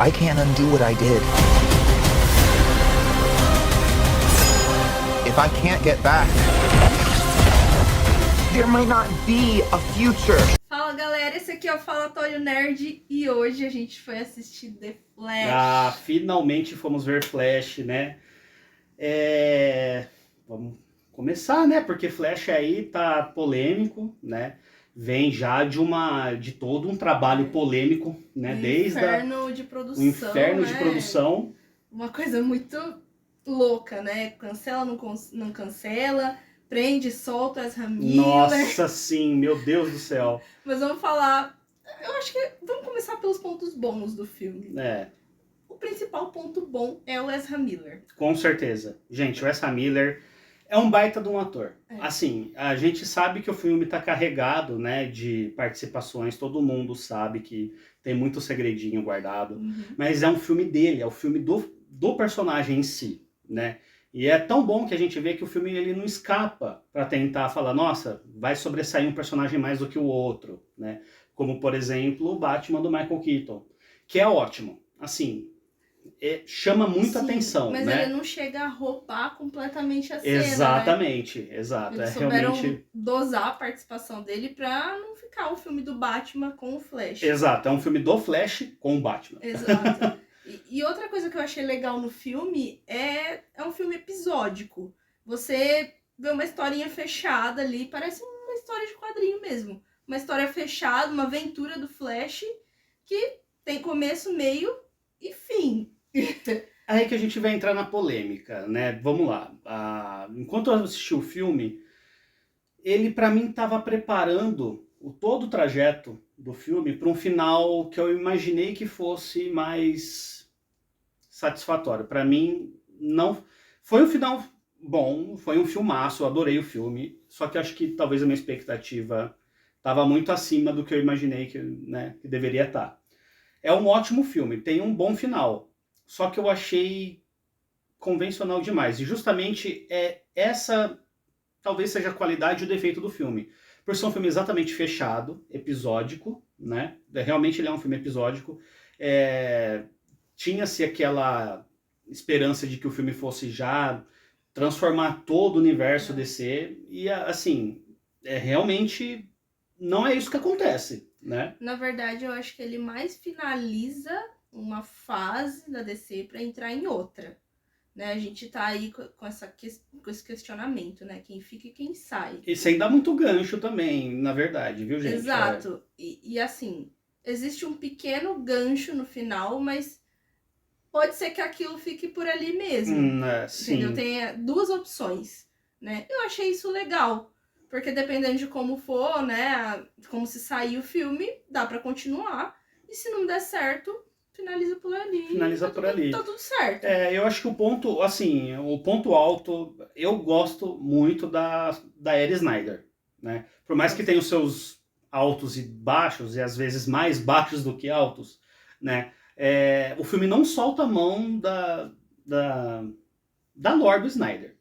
I can't undo what I did. If I can't get back, there might not be a future. Fala galera, esse aqui é o Falatório Nerd e hoje a gente foi assistir The Flash. Ah, finalmente fomos ver Flash, né? Vamos começar, né? Porque Flash aí tá polêmico, né? Vem já de todo um trabalho polêmico, né? Desde inferno de produção, o inferno né? de produção. Uma coisa muito louca, né? Cancela, não cancela, prende, solta as Miller. Nossa, sim, meu Deus do céu. Mas vamos falar... Eu acho que vamos começar pelos pontos bons do filme. O principal ponto bom é o Ezra Miller. Com certeza. Gente, o Ezra Miller é um baita de um ator. Assim, a gente sabe que o filme tá carregado, né, de participações, todo mundo sabe que tem muito segredinho guardado, mas é um filme dele, é o filme do personagem em si, né? E é tão bom que a gente vê que o filme ele não escapa para tentar falar, nossa, vai sobressair um personagem mais do que o outro, né? Como, por exemplo, o Batman do Michael Keaton, que é ótimo, assim... chama muita atenção, mas né? ele não chega a roubar completamente a cena, Exatamente, né? exato. Eles souberam dosar a participação dele pra não ficar o filme do Batman com o Flash. Exato, é um filme do Flash com o Batman. Exato. E outra coisa que eu achei legal no filme é um filme episódico. Você vê uma historinha fechada ali, parece uma história de quadrinho mesmo. Uma história fechada, uma aventura do Flash que tem começo, meio e fim. Aí que a gente vai entrar na polêmica, né? Vamos lá. Enquanto eu assisti o filme, ele pra mim estava preparando todo o trajeto do filme para um final que eu imaginei que fosse mais satisfatório. Pra mim, não foi um final bom, foi um filmaço, eu adorei o filme, só que acho que talvez a minha expectativa estava muito acima do que eu imaginei que deveria estar. É um ótimo filme, tem um bom final. Só que eu achei convencional demais. E justamente essa talvez seja a qualidade e o defeito do filme. Por ser um filme exatamente fechado, episódico, né? Realmente ele é um filme episódico. Tinha-se aquela esperança de que o filme fosse já transformar todo o universo DC. E assim, realmente não é isso que acontece, né? Na verdade, eu acho que ele mais finaliza uma fase da DC para entrar em outra, né? A gente tá aí com esse questionamento, né? Quem fica e quem sai. E sem dar muito gancho também, na verdade, viu, gente? Exato. E assim, existe um pequeno gancho no final, mas pode ser que aquilo fique por ali mesmo. Sim. Entendeu? Tem duas opções, né? Eu achei isso legal. Porque dependendo de como for, né? Como se sair o filme, dá pra continuar. E se não der certo, finaliza por ali. Finaliza por ali. Tá tudo certo. Eu acho que o ponto alto, eu gosto muito da Erin Snyder, né? Por mais que tenha os seus altos e baixos, e às vezes mais baixos do que altos, né? O filme não solta a mão da lore do Snyder.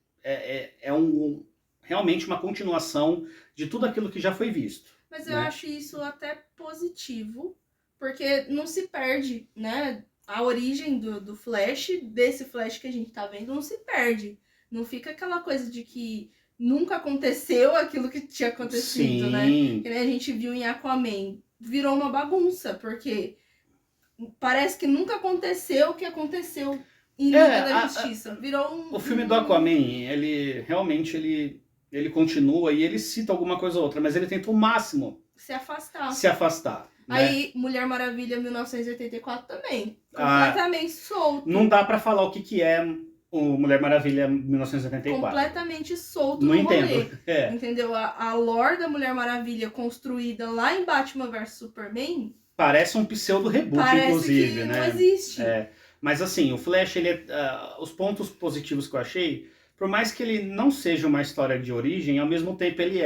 Realmente uma continuação de tudo aquilo que já foi visto. Mas eu acho isso até positivo, porque não se perde, né? A origem do Flash, desse Flash que a gente tá vendo, não se perde. Não fica aquela coisa de que nunca aconteceu aquilo que tinha acontecido, né? Que nem a gente viu em Aquaman. Virou uma bagunça, porque parece que nunca aconteceu o que aconteceu em Liga da Justiça. Virou O filme do Aquaman, ele realmente ele continua e ele cita alguma coisa ou outra, mas ele tenta o máximo se afastar. Né? Aí, Mulher Maravilha 1984 também. Completamente solto. Não dá pra falar o que é o Mulher Maravilha 1984. Completamente solto não no entendo. rolê. Entendeu? A lore da Mulher Maravilha construída lá em Batman vs Superman... Parece um pseudo-reboot, inclusive, né? Não existe. Mas assim, o Flash, os pontos positivos que eu achei, por mais que ele não seja uma história de origem, ao mesmo tempo ele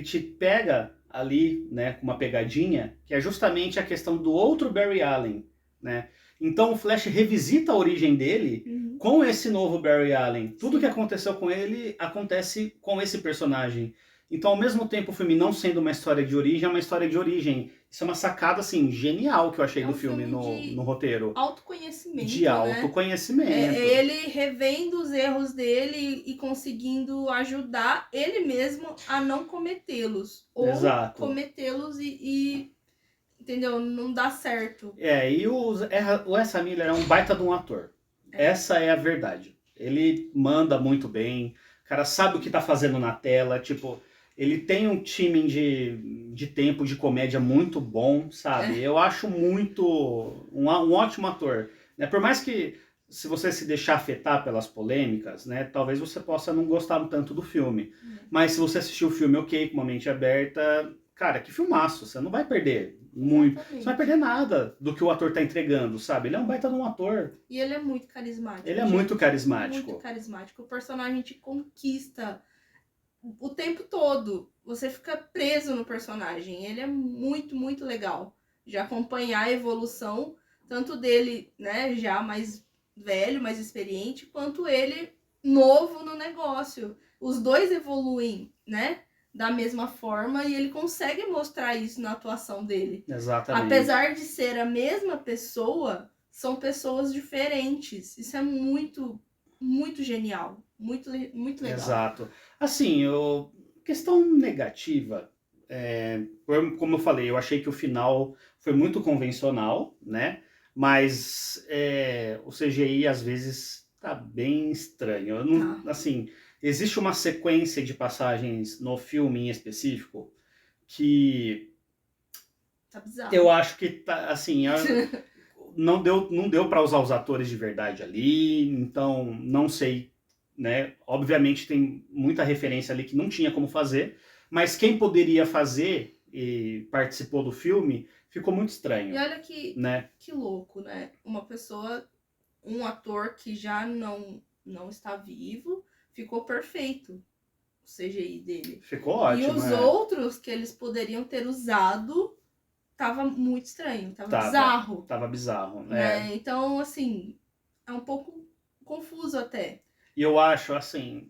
te pega ali, né, com uma pegadinha, que é justamente a questão do outro Barry Allen, né? Então o Flash revisita a origem dele com esse novo Barry Allen. Tudo que aconteceu com ele acontece com esse personagem. Então, ao mesmo tempo, o filme não sendo uma história de origem, é uma história de origem. Isso é uma sacada, assim, genial que eu achei É do um filme filme de no roteiro. autoconhecimento, De né? autoconhecimento. É ele revendo os erros dele e conseguindo ajudar ele mesmo a não cometê-los. Ou Exato. cometê-los entendeu? Não dá certo. E o Ezra Miller é um baita de um ator. Essa é a verdade. Ele manda muito bem, o cara sabe o que tá fazendo na tela, tipo, ele tem um timing de tempo de comédia muito bom, sabe? Eu acho muito um ótimo ator, né? Por mais que se você se deixar afetar pelas polêmicas, né, talvez você possa não gostar tanto do filme. Mas se você assistir o filme ok, com uma mente aberta, cara, que filmaço, você não vai perder muito. Você não vai perder nada do que o ator tá entregando, sabe? Ele é um baita de um ator. E ele é muito carismático. Ele é muito carismático. Muito carismático. O personagem te conquista o tempo todo. Você fica preso no personagem. Ele é muito, muito legal de acompanhar a evolução, tanto dele, né, já mais velho, mais experiente, quanto ele novo no negócio. Os dois evoluem, né? Da mesma forma, e ele consegue mostrar isso na atuação dele. Exatamente. Apesar de ser a mesma pessoa, são pessoas diferentes. Isso é muito, muito genial. Muito, muito legal. Exato. Assim, questão negativa, como eu falei, eu achei que o final foi muito convencional, né? Mas o CGI às vezes tá bem estranho. Eu não, assim, existe uma sequência de passagens no filme em específico que tá bizarro. Eu acho que tá, assim, não deu para usar os atores de verdade ali, então não sei, né? Obviamente tem muita referência ali que não tinha como fazer, mas quem poderia fazer e participou do filme ficou muito estranho. E olha que, né? Que louco, né? Uma pessoa, um ator que já não está vivo, ficou perfeito o CGI dele. Ficou ótimo. E os outros que eles poderiam ter usado, tava muito estranho, tava bizarro. Tava bizarro, né? Então, assim, é um pouco confuso até. E eu acho, assim,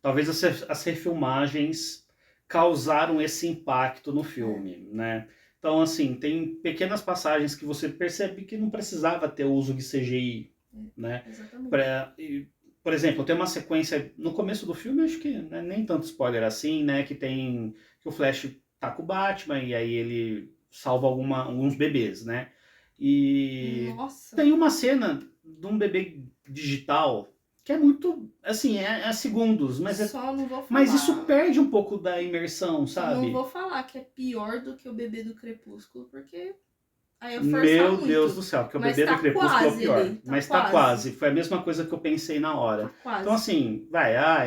talvez as refilmagens causaram esse impacto no filme, né? Então, assim, tem pequenas passagens que você percebe que não precisava ter o uso de CGI, né? Exatamente. Por exemplo, tem uma sequência no começo do filme, acho que não é nem tanto spoiler assim, né? Que o Flash tá com o Batman e aí ele salva alguns bebês, né? E Nossa. tem uma cena de um bebê digital que é muito, assim, é segundos, mas Só não vou falar. Mas isso perde um pouco da imersão, sabe? Só não vou falar que é pior do que o bebê do Crepúsculo, porque aí eu forçar Meu muito. Deus do céu, porque o Mas bebê do Crepúsculo é o pior. Mas tá quase. Foi a mesma coisa que eu pensei na hora. Tá quase. Então, assim,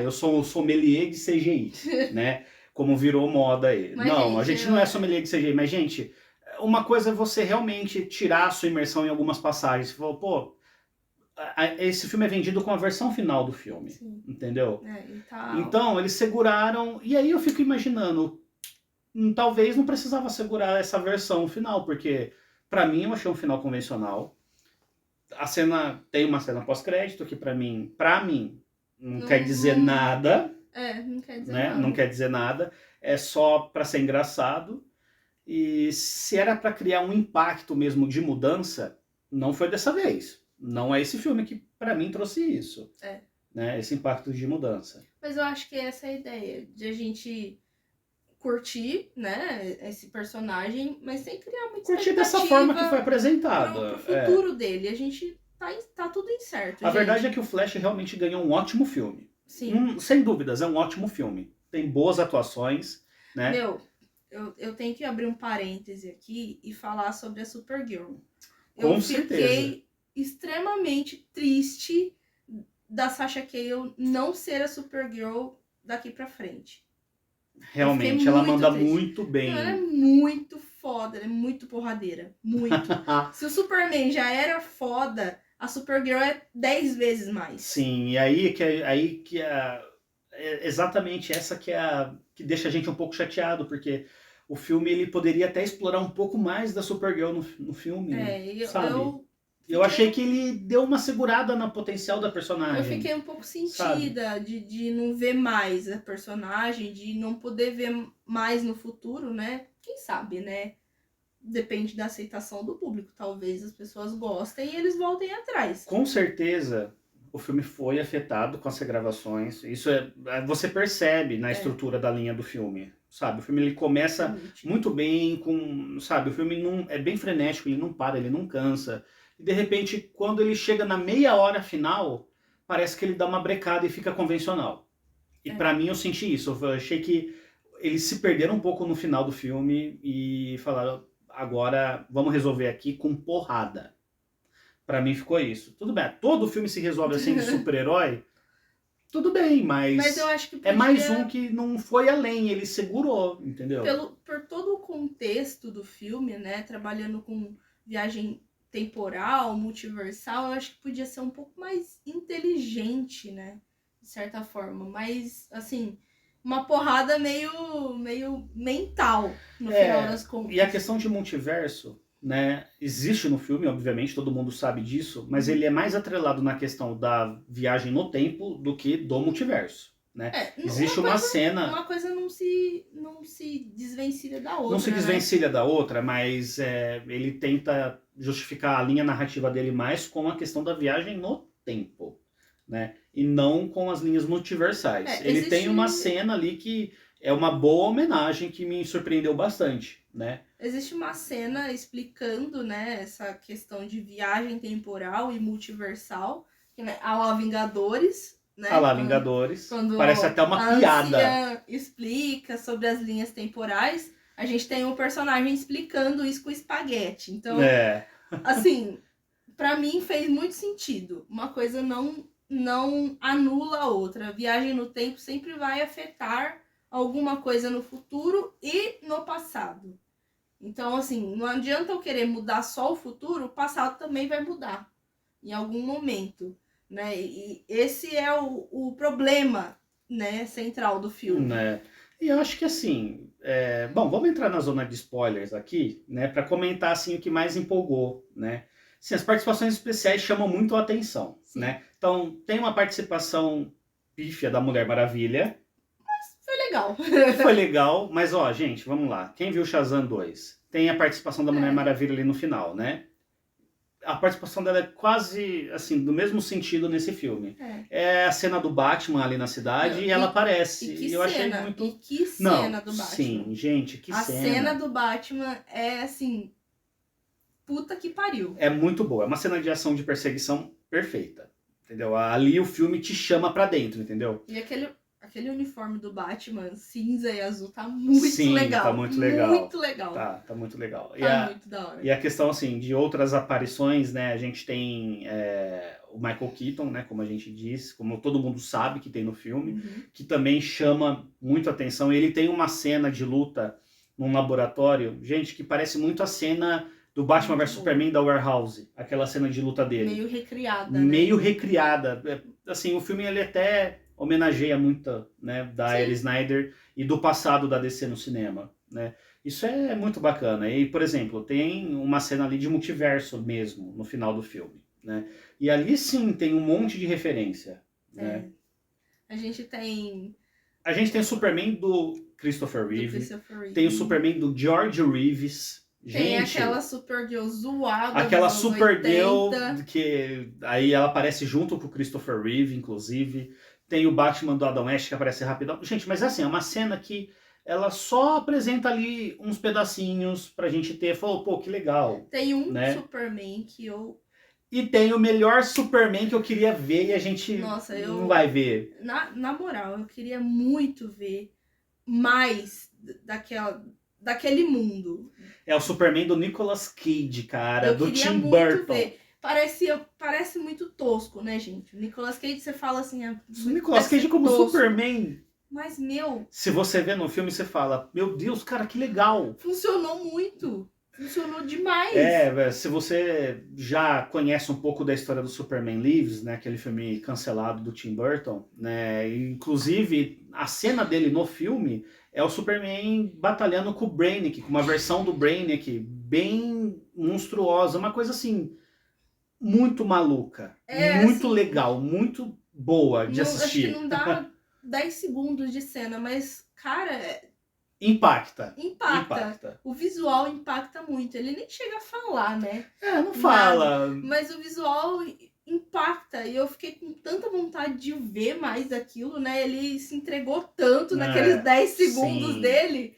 eu sou um sommelier de CGI, né? Como virou moda aí. Mas, não, a gente não é sommelier de CGI, mas, gente, uma coisa é você realmente tirar a sua imersão em algumas passagens. Você falou, pô, esse filme é vendido com a versão final do filme. Sim. Entendeu? Então... Então, eles seguraram. E aí eu fico imaginando, talvez não precisava segurar essa versão final, porque pra mim eu achei um final convencional. A cena tem uma cena pós-crédito que pra mim não quer dizer nada. Não quer dizer né? nada. Não quer dizer nada. É só pra ser engraçado. E se era pra criar um impacto mesmo de mudança, não foi dessa vez. Não é esse filme que pra mim trouxe isso. Né? Esse impacto de mudança. Mas eu acho que essa é a ideia, de a gente curtir, né, esse personagem, mas sem criar muita expectativa. Curtir dessa forma que foi apresentado. Pro futuro dele. A gente tá tudo incerto. A verdade é que o Flash realmente ganhou um ótimo filme. Sim. Sem dúvidas, é um ótimo filme. Tem boas atuações, né? Eu tenho que abrir um parêntese aqui e falar sobre a Supergirl. Com certeza. Eu fiquei extremamente triste da Sasha Calle não ser a Supergirl daqui pra frente. Realmente, ela manda muito bem. Ela é muito foda, ela é muito porradeira. Muito. Se o Superman já era foda, a Supergirl é 10 vezes mais. Sim, e aí que exatamente essa que deixa a gente um pouco chateado, porque o filme ele poderia até explorar um pouco mais da Supergirl no filme. Eu Eu achei que ele deu uma segurada no potencial da personagem. Eu fiquei um pouco sentida de não ver mais a personagem, de não poder ver mais no futuro, né? Quem sabe, né? Depende da aceitação do público. Talvez as pessoas gostem e eles voltem atrás. Com certeza, o filme foi afetado com as regravações. Isso você percebe na estrutura da linha do filme, sabe? O filme ele começa muito bem com, sabe? O filme não é bem frenético, ele não para, ele não cansa. E de repente, quando ele chega na meia hora final, parece que ele dá uma brecada e fica convencional. E pra mim eu senti isso. Eu achei que eles se perderam um pouco no final do filme e falaram, agora vamos resolver aqui com porrada. Pra mim ficou isso. Tudo bem, todo filme se resolve assim de super-herói, tudo bem, mas eu acho que podia... é mais um que não foi além, ele segurou, entendeu? Por todo o contexto do filme, né, trabalhando com viagem temporal, multiversal, eu acho que podia ser um pouco mais inteligente, né, de certa forma, mas, assim, uma porrada meio mental, no final das contas. E a questão de multiverso, né, existe no filme, obviamente, todo mundo sabe disso, mas ele é mais atrelado na questão da viagem no tempo do que do multiverso, né? Existe uma cena... Uma coisa não se desvencilha da outra, não se desvencilha da outra, mas ele tenta justificar a linha narrativa dele mais com a questão da viagem no tempo, né? E não com as linhas multiversais. Ele tem uma cena ali que é uma boa homenagem que me surpreendeu bastante, né? Existe uma cena explicando, né, essa questão de viagem temporal e multiversal, que, né, a lá Vingadores, né? A lá Vingadores. Quando parece até uma piada. A explica sobre as linhas temporais, a gente tem um personagem explicando isso com espaguete. Então, assim, pra mim fez muito sentido. Uma coisa não anula a outra. A viagem no tempo sempre vai afetar alguma coisa no futuro e no passado. Então, assim, não adianta eu querer mudar só o futuro, o passado também vai mudar em algum momento, né? E esse é o problema, né, central do filme. E eu acho que, assim, bom, vamos entrar na zona de spoilers aqui, né, para comentar, assim, o que mais empolgou, né? Sim, as participações especiais chamam muito a atenção, né? Então, tem uma participação pífia da Mulher Maravilha. Foi legal. Foi legal, mas ó, gente, vamos lá. Quem viu Shazam 2? Tem a participação da Mulher Maravilha ali no final, né? A participação dela é quase, assim, do mesmo sentido nesse filme. É a cena do Batman ali na cidade e ela aparece. E eu achei muito... E que cena do Batman. Sim, gente, que cena. A cena do Batman é, assim, puta que pariu. É muito boa. É uma cena de ação de perseguição perfeita. Entendeu? Ali o filme te chama pra dentro, entendeu? E aquele uniforme do Batman, cinza e azul, tá muito legal. Tá muito legal. Muito legal. Tá muito legal. Tá muito da hora. E a questão, assim, de outras aparições, né? A gente tem o Michael Keaton, né? Como a gente disse, como todo mundo sabe que tem no filme, que também chama muito atenção. Ele tem uma cena de luta num laboratório, gente, que parece muito a cena do Batman vs Superman da Warehouse. Aquela cena de luta dele. Meio recriada, Meio recriada. Assim, o filme, ele até homenageia muito, né, da Ayer Snyder e do passado da DC no cinema, né? Isso é muito bacana. E, por exemplo, tem uma cena ali de multiverso mesmo, no final do filme, né? E ali sim tem um monte de referência, né? A gente tem o Superman do Christopher Reeve, tem o Superman do George Reeves. Tem gente, aquela Supergirl zoada. Aquela Supergirl que aí ela aparece junto com o Christopher Reeve, inclusive. Tem o Batman do Adam West que aparece rapidão. Gente, mas assim, é uma cena que ela só apresenta ali uns pedacinhos pra gente ter. Falou, pô, que legal. Tem um Superman que eu... E tem o melhor Superman que eu queria ver e a gente não vai ver. Na moral, eu queria muito ver mais daquele mundo. É o Superman do Nicolas Cage, cara, do Tim Burton. Muito ver. Parece muito tosco, né, gente? O Nicolas Cage, você fala assim... O Nicolas Cage como tosco. Superman... Mas, se você vê no filme, você fala... Meu Deus, cara, que legal. Funcionou muito. Funcionou demais. Se você já conhece um pouco da história do Superman Lives, né? Aquele filme cancelado do Tim Burton, né? Inclusive, a cena dele no filme é o Superman batalhando com o Brainiac, com uma versão do Brainiac bem monstruosa. Uma coisa assim... muito maluca, É, muito assim, legal, muito boa de acho que assistir. não dá 10 segundos de cena, mas, cara, Impacta, impacta. impacta. O visual impacta muito. Ele nem chega a falar, né? É, não Nada. fala. Mas o visual impacta. E eu fiquei com tanta vontade de ver mais daquilo, né? Ele se entregou tanto naqueles 10 segundos sim. dele.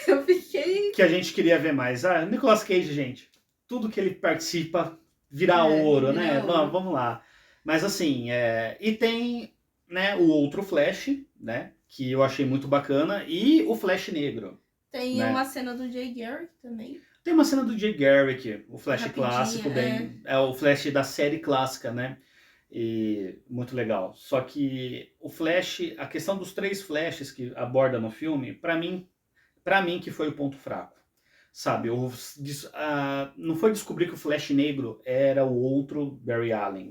Eu fiquei. Que a gente queria ver mais. Ah, Nicolas Cage, gente. Tudo que ele participa vira ouro, Vira né? ouro. Vamos lá. Mas assim, e tem, né, o outro Flash, né? Que eu achei muito bacana. E o Flash Negro. Tem né? uma cena do Jay Garrick também. Tem uma cena do Jay Garrick, o Flash Rapidinha, clássico, bem. É o Flash da série clássica, né? E muito legal. Só que o Flash, a questão dos 3 Flashes que aborda no filme, para mim que foi o ponto fraco. Sabe, não foi descobrir que o Flash Negro era o outro Barry Allen,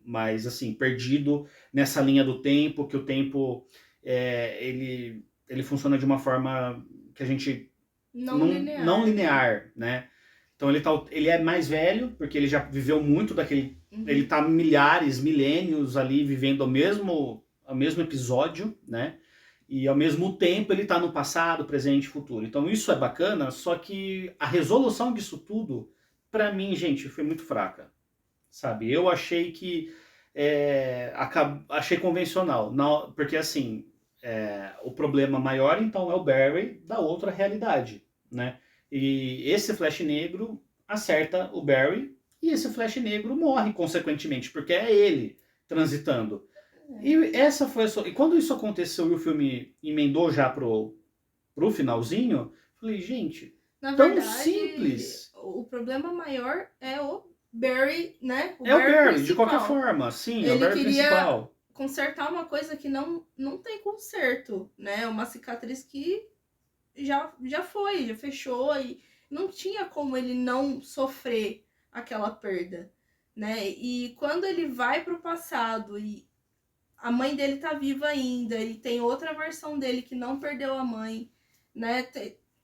mas assim, perdido nessa linha do tempo, que o tempo ele funciona de uma forma que a gente não linear, né? Então ele é mais velho, porque ele já viveu muito daquele. Uhum. Ele tá milênios ali vivendo o mesmo episódio, né? E ao mesmo tempo ele tá no passado, presente e futuro. Então isso é bacana, só que a resolução disso tudo, para mim, gente, foi muito fraca. Sabe? Eu achei que. Achei convencional. Não, porque assim, o problema maior então é o Barry da outra realidade, né? E esse Flash Negro acerta o Barry e esse Flash Negro morre consequentemente, porque é ele transitando. E essa foi e quando isso aconteceu e o filme emendou já pro finalzinho, falei, gente, Na tão verdade, simples. o problema maior é o Barry, né? É o Barry, de principal. qualquer forma, sim, é o Ele Barry queria principal. consertar uma coisa que não tem conserto, né? Uma cicatriz que já foi, já fechou e não tinha como ele não sofrer aquela perda, né? E quando ele vai pro passado e a mãe dele tá viva ainda e tem outra versão dele que não perdeu a mãe, né?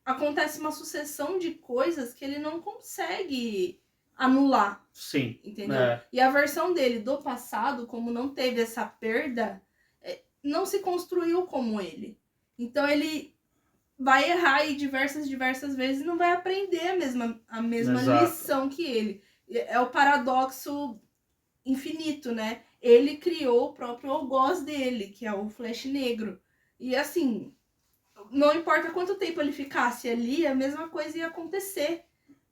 Acontece uma sucessão de coisas que ele não consegue anular. Sim. Entendeu? E a versão dele do passado, como não teve essa perda, não se construiu como ele. Então ele vai errar aí diversas vezes e não vai aprender a mesma lição que ele. É o paradoxo infinito, né? Ele criou o próprio algoz dele, que é o Flash Negro. E assim, não importa quanto tempo ele ficasse ali, a mesma coisa ia acontecer.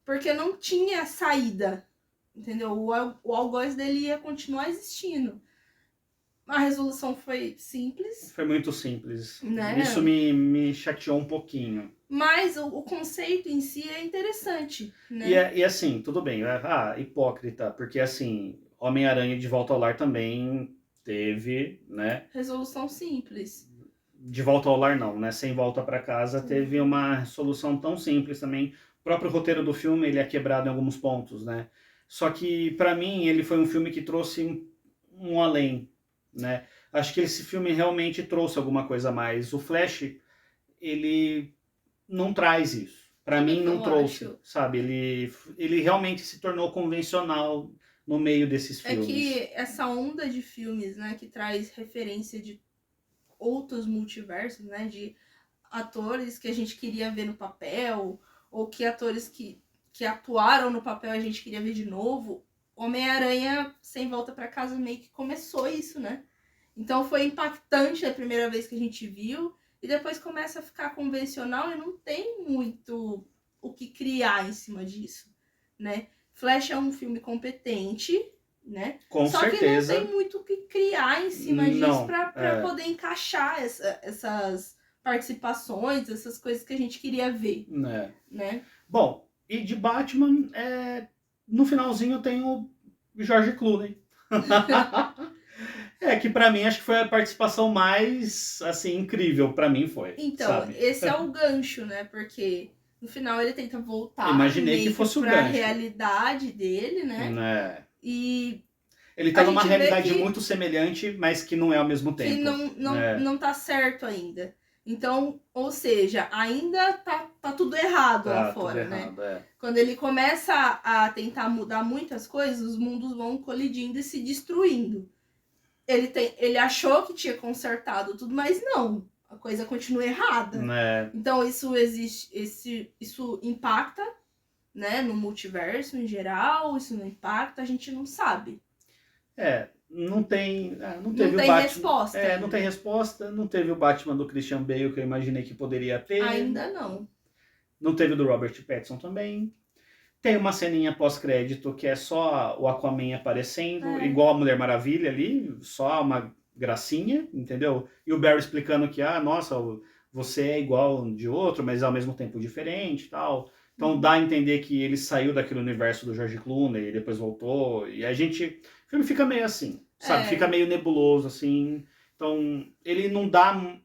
Porque não tinha saída. Entendeu? O algoz dele ia continuar existindo. A resolução foi simples. Foi muito simples. Né? Isso me chateou um pouquinho. Mas o conceito em si é interessante. Né? E assim, tudo bem. Hipócrita, porque assim, Homem-Aranha de Volta ao Lar também teve, né? Resolução simples. De Volta ao Lar não, né? Sem Volta para Casa teve uma solução tão simples também. O próprio roteiro do filme ele é quebrado em alguns pontos, né? Só que para mim ele foi um filme que trouxe um além, né? Acho que esse filme realmente trouxe alguma coisa a mais. O Flash, ele não traz isso. Para mim não trouxe, sabe? Ele realmente se tornou convencional no meio desses filmes. É que essa onda de filmes, né, que traz referência de outros multiversos, né, de atores que a gente queria ver no papel, ou que atores que atuaram no papel a gente queria ver de novo. Homem-Aranha Sem Volta para Casa meio que começou isso, né? Então foi impactante a primeira vez que a gente viu, e depois começa a ficar convencional e não tem muito o que criar em cima disso, né? Flash é um filme competente, né? Com Só certeza. que não tem muito o que criar em cima disso para poder encaixar essas participações, essas coisas que a gente queria ver, né? Bom, e de Batman, no finalzinho tem o George Clooney. Que pra mim acho que foi a participação mais, assim, incrível. Pra mim foi. Então, sabe? Esse é o gancho, né? Porque no final ele tenta voltar Imaginei que fosse pra realidade dele, né? E ele tá numa realidade muito semelhante, mas que não é ao mesmo tempo. Que não tá certo ainda. Então, ou seja, ainda tá tudo errado lá fora, tudo né? errado, é. Quando ele começa a tentar mudar muitas coisas, os mundos vão colidindo e se destruindo. Ele achou que tinha consertado tudo, mas não. A coisa continua errada. É. Então isso isso impacta, né, no multiverso em geral, isso não impacta, a gente não sabe. Não teve Não o tem Batman. resposta ainda. Não tem resposta. Não teve o Batman do Christian Bale que eu imaginei que poderia ter. Ainda não. Não teve o do Robert Pattinson também. Tem uma ceninha pós-crédito que é só o Aquaman aparecendo, igual a Mulher Maravilha ali, só uma gracinha, entendeu? E o Barry explicando que, nossa, você é igual de outro, mas ao mesmo tempo diferente e tal. Então dá a entender que ele saiu daquele universo do George Clooney e depois voltou. E a gente... O filme fica meio assim, sabe? Fica meio nebuloso, assim. Então, ele não dá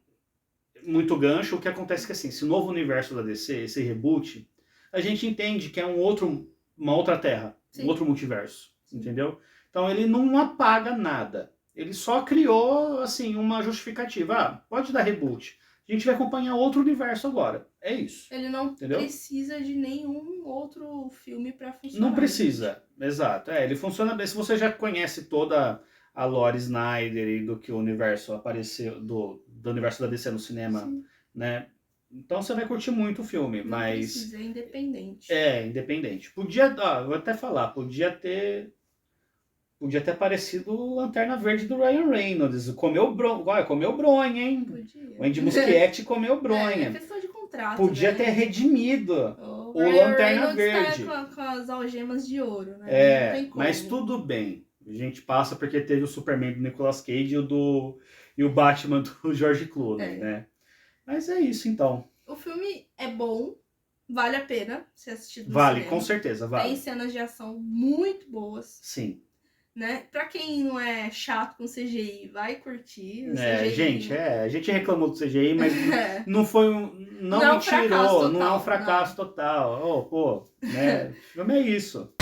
muito gancho. O que acontece é que, assim, esse novo universo da DC, esse reboot, a gente entende que é uma outra terra, Sim. um outro multiverso, entendeu? Então, ele não apaga nada. Ele só criou, assim, uma justificativa. Pode dar reboot. A gente vai acompanhar outro universo agora. É isso. Ele não entendeu? precisa de nenhum outro filme pra funcionar. Não precisa, exato. Ele funciona bem. Se você já conhece toda a lore Snyder e do que o universo apareceu, do universo da DC no cinema, Sim. né? Então você vai curtir muito o filme, Não mas... precisa, é independente. Independente. Vou até falar, podia ter aparecido o Lanterna Verde do Ryan Reynolds. Comeu bronha, hein? Podia. O Andy Muschietti comeu É bronha. questão de contrato, Podia né? ter redimido o Lanterna Reynolds Verde. Tá com as algemas de ouro, né? Não tem como. Mas tudo bem. A gente passa porque teve o Superman do Nicolas Cage e o Batman do George Clooney, né? Mas é isso, então. O filme é bom, vale a pena ser assistido no Vale, cinema. com certeza, vale. Tem cenas de ação muito boas. Sim. Né? Pra quem não é chato com CGI, vai curtir. O CGI... Gente, a gente reclamou do CGI, mas não foi não é me tirou, não é um fracasso total. Né? O filme é isso.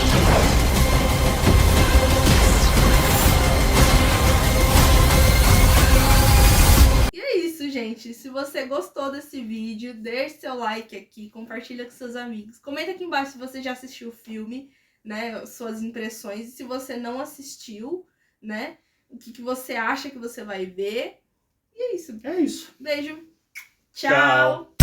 E é isso, gente. Se você gostou desse vídeo, deixe seu like aqui, compartilha com seus amigos. Comenta aqui embaixo se você já assistiu o filme, né, suas impressões. E se você não assistiu, né, o que você acha que você vai ver. E é isso. É isso. Beijo. Tchau. Tchau.